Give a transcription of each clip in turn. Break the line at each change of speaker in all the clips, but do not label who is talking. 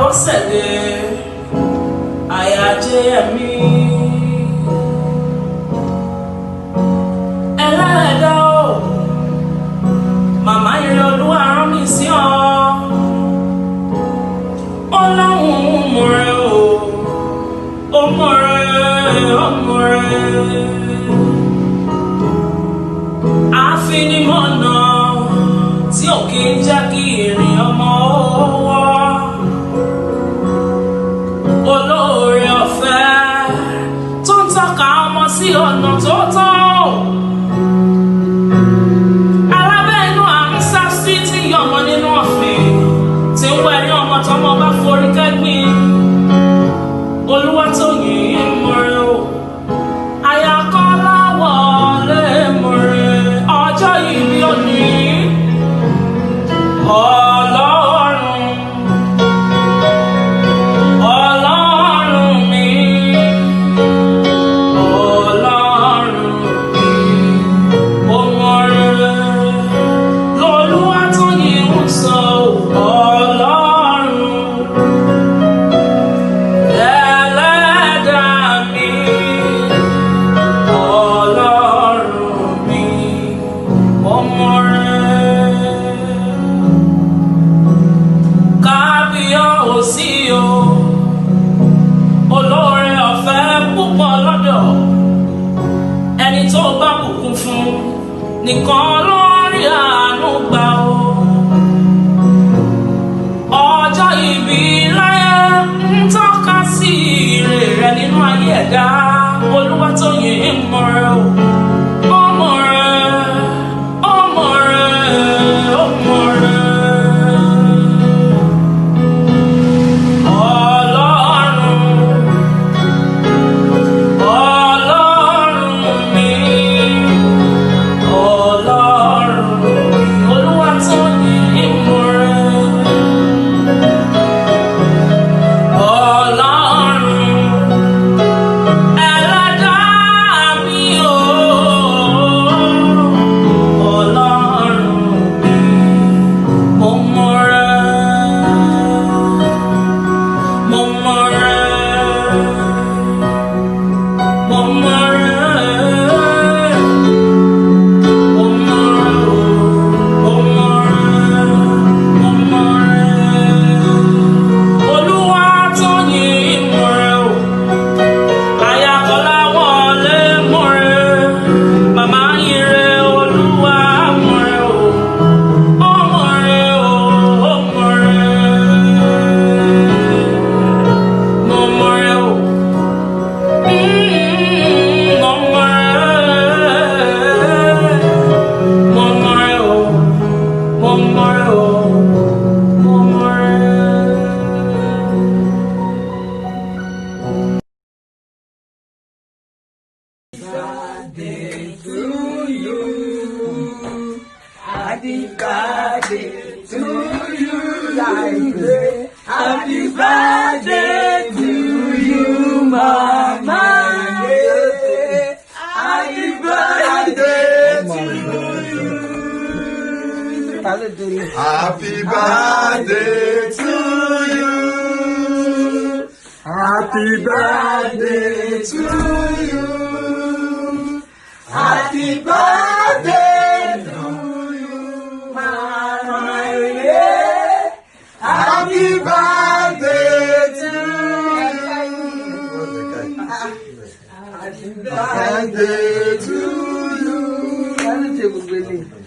Abọ́sẹ̀dé àyájẹ́ mi ẹlẹ́dà o màmá ire Olúwa rán mi sí ọ Ọlọ́run mọ̀ rẹ o mọ̀ rẹ àfinimọ̀nà tí ò kí ń jẹ́ kí ìrìn ọmọ wọ́ olóore ọ̀fẹ́ tó ń tọ́ka ọmọ sí ọ̀nà tó tọ́ alábẹ́ẹ̀nú àmúsá sí ti yọ ọmọ nínú ọ̀fìn tí ń wẹ̀ ní ọmọ tọmọ bá forí kẹ́gbìn Olúwatóyìn mọ̀rẹ́ o àyàkọ́láwọ̀ lè mọ̀rẹ́ ọjọ́ ìbí òní nìkan lórí àánú gbà ó ọjọ́ ìbí láyé ń tọ́ka sí ire rẹ nínú ayé ẹ̀dá Olúwatóyìn mọ̀rẹ́ o
Happy birthday to you, Mama. Happy birthday to you. Happy birthday to you. Happy birthday to you. Happy birthday to you, Mama. Happy birthday to you. Happy birthday to you.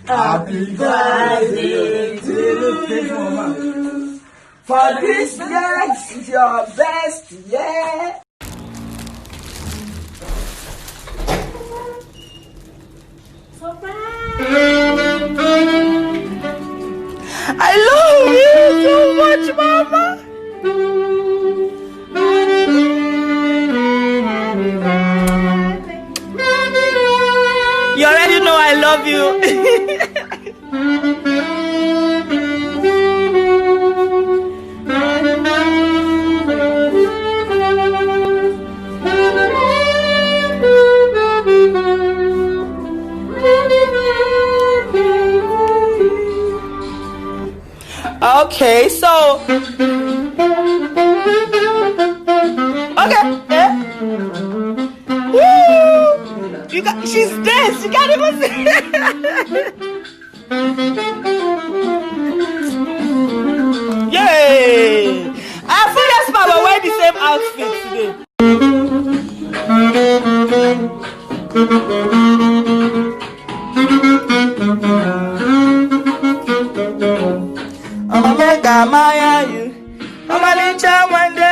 Happy birthday to you. For this year is your best year.
I love you so much, Mama. You already know I love you. Okay, so She can't even see. Yay! Our foolish mama wear the same outfit today. I'm gonna Maya you. I'm gonna jam one day.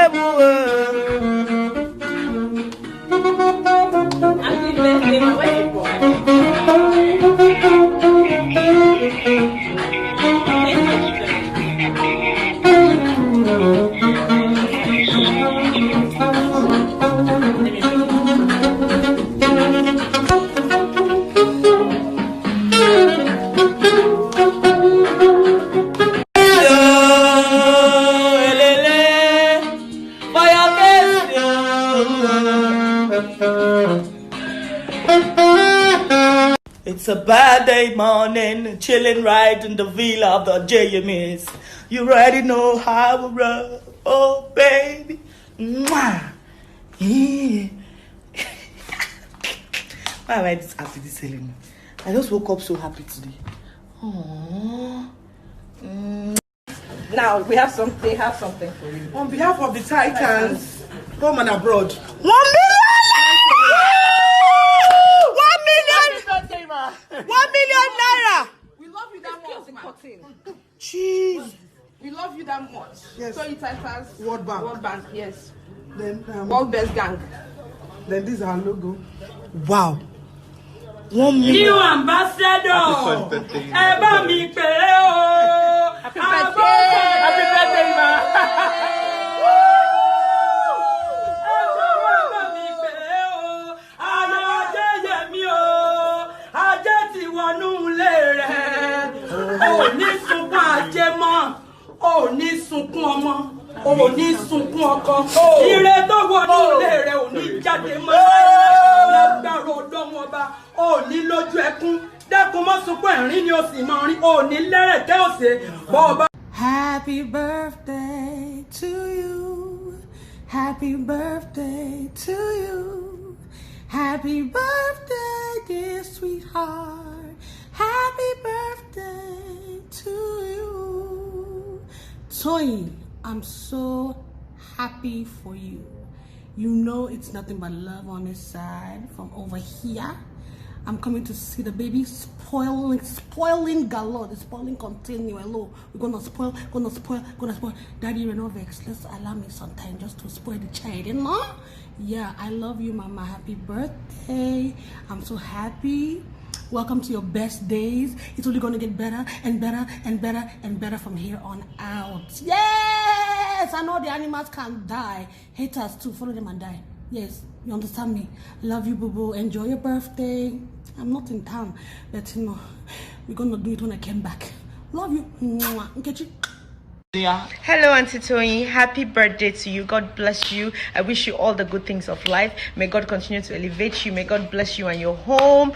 It's a bad day morning, chilling right in the villa of the JMS. You already know how we roll, oh baby. Mwah. Yeah. Why am I this happy this evening? I just woke up so happy today. Aww.
Now we have something. They have something for you.
On behalf of the Titans, home and abroad.
1 million! 1 million naira!
We love you that much, Martin.
Jeez.
We love you that much.
Yes.
Toyin Titans.
World Bank.
World Bank, yes.
Then,
World Best Gang.
then this is our logo.
Wow. 1 million.
New ambassador. Eba mi pe o.
Happy birthday.
Happy birthday, ma. Eba mi pe o. Aya Adeyemi o. Ajé ti wọnú ilé rẹ̀. Ó ní sunkún ajé mọ́. Ó ní sunkún ọmọ. Ó ní sunkún ọkọ. Ire tó wọnú ilé rẹ̀ ò ní jáde mọ́. Lágbára ọdọ́mọ ọba. Ó ní lójú ẹkún. Dẹ́kun mọ́ sunkún ẹ̀rín ni ó sì mọ rí. Ó ní lẹ́rẹ̀kẹ́ òsè. Bọ́ọ̀bá.
Happy birthday to you. Happy birthday to you. Happy birthday, dear sweetheart. Happy birthday to you. Toyin, I'm so happy for you. You know it's nothing but love on this side from over here. I'm coming to see the baby spoiling galore, the spoiling continue. Hello, we're gonna spoil. Daddy, Renovex, let's allow me some time just to spoil the child, you know? Yeah, I love you, Mama. Happy birthday. I'm so happy. Welcome to your best days. It's only gonna get better and better and better and better from here on out. Yes, I know the animals can die. Haters too, follow them and die. Yes, you understand me. Love you, boo boo. Enjoy your birthday. I'm not in town, but you know, we're gonna do it when I came back. Love you. Mwah. Nkechi.
Hello, Auntie Toyin. Happy birthday to you. God bless you. I wish you all the good things of life. May God continue to elevate you. May God bless you and your home.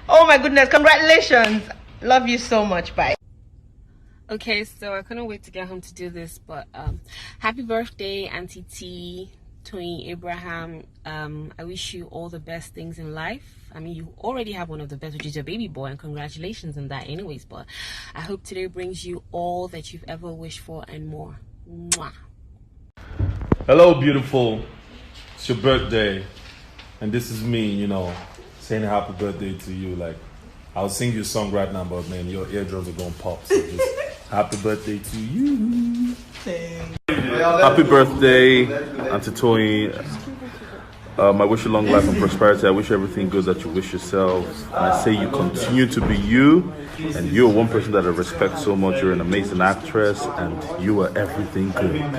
Oh my goodness, congratulations. Love you so much. Bye.
Okay, so I couldn't wait to get home to do this, but happy birthday, Auntie T, Toyin Abraham. I wish you all the best things in life. I mean, you already have one of the best, which is your baby boy, and congratulations on that anyways, but I hope today brings you all that you've ever wished for and more. Mwah.
Hello, beautiful. It's your birthday, and this is me, you know, saying happy birthday to you. Like, I'll sing you a song right now, but man, your eardrums are gonna pop. So just happy birthday to you.
Happy birthday, Auntie Toyin. I wish you long life and prosperity. I wish you everything good that you wish yourself. And I say you continue to be you. And you're one person that I respect so much. You're an amazing actress, and you are everything good.